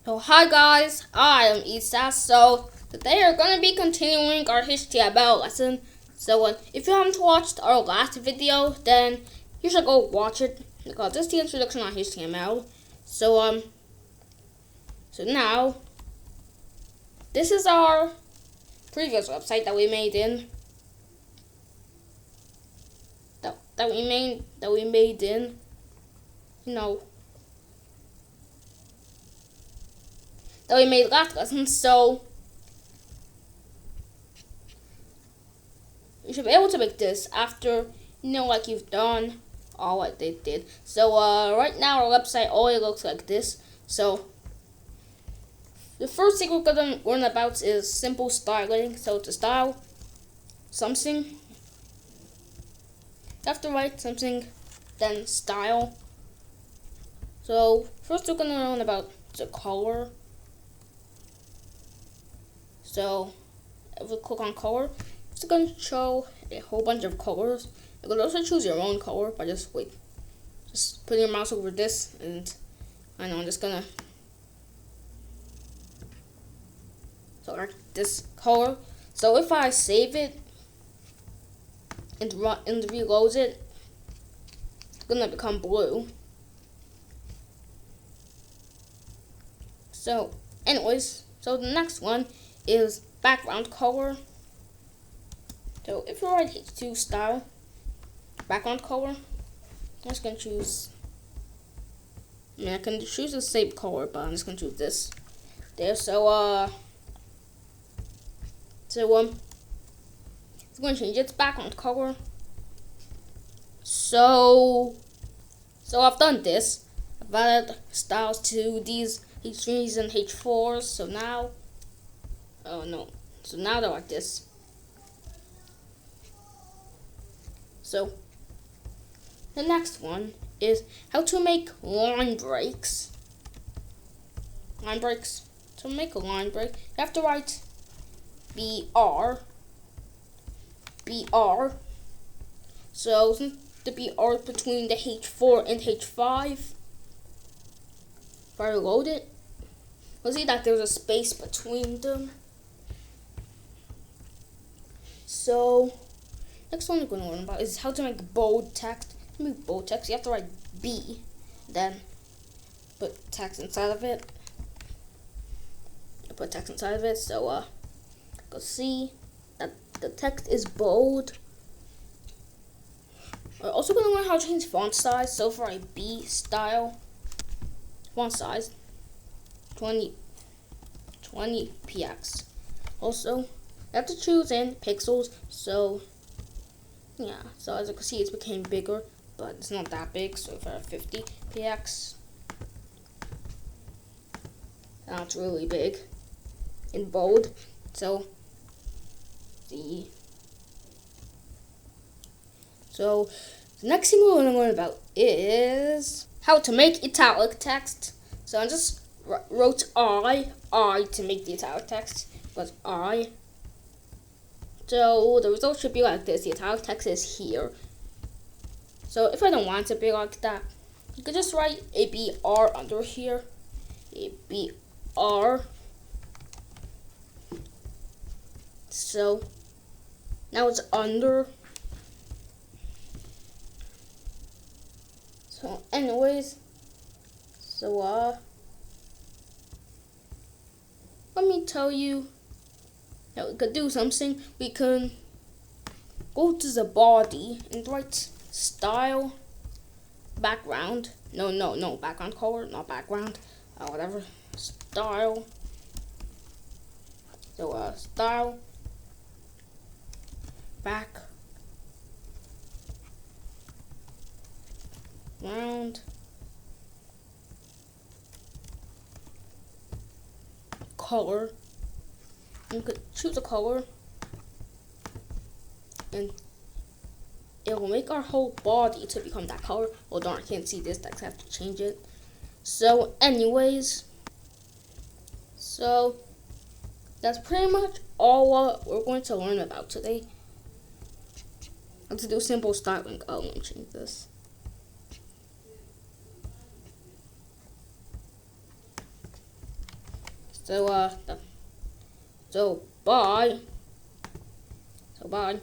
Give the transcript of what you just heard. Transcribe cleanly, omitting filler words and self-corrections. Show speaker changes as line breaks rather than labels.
So hi guys, I am Isa. So today we're going to be continuing our HTML lesson. So if you haven't watched our last video, then you should go watch it because this is the introduction on HTML. So now this is our previous website that we made in that we made last lesson. So you should be able to make this after like you've done all what they did. So right now our website already looks like this. So the first thing we're gonna learn about is simple styling. So to style something, you have to write something, then style. So first we're gonna learn about the color. So if we click on color, it's going to show a whole bunch of colors. You can also choose your own color by just put your mouse over this, and I know I'm just gonna select this color. So if I save it and reload it, it's gonna become blue. So anyways, so the next one is background color. So if you write H2 style background color, I'm just gonna choose. I can choose the same color, but I'm just gonna choose this. There. So it's going to change its background color. So I've done this. I've added styles to these H3s and H4s. So now, so now they're like this. So the next one is how to make line breaks. To make a line break, you have to write BR. So the BR between the H4 and H5. If I reload it, you'll see that there's a space between them. So next one we're going to learn about is how to make bold text. To make bold text, you have to write B, then put text inside of it. So go see that the text is bold. We're also going to learn how to change font size. So for a B style, font size 20 px. Also, you have to choose in pixels. So yeah, so as you can see, it's became bigger, but it's not that big. So if I have 50 px, now it's really big in bold. So the next thing we're going to learn about is how to make italic text. So I just wrote I to make the italic text, but I. So the result should be like this. The italic text is here. So if I don't want it to be like that, you could just write a BR under here. A BR. So now it's under. So anyways, let me tell you that we could do something. We can go to the body and write style background. No, background color, not background. Whatever. Style. So style background color. You could choose a color, and it will make our whole body to become that color. Oh darn, I can't see this. I have to change it. So anyways, so that's pretty much all what we're going to learn about today. How to do simple styling. Oh, let me change this. So bye. So bye.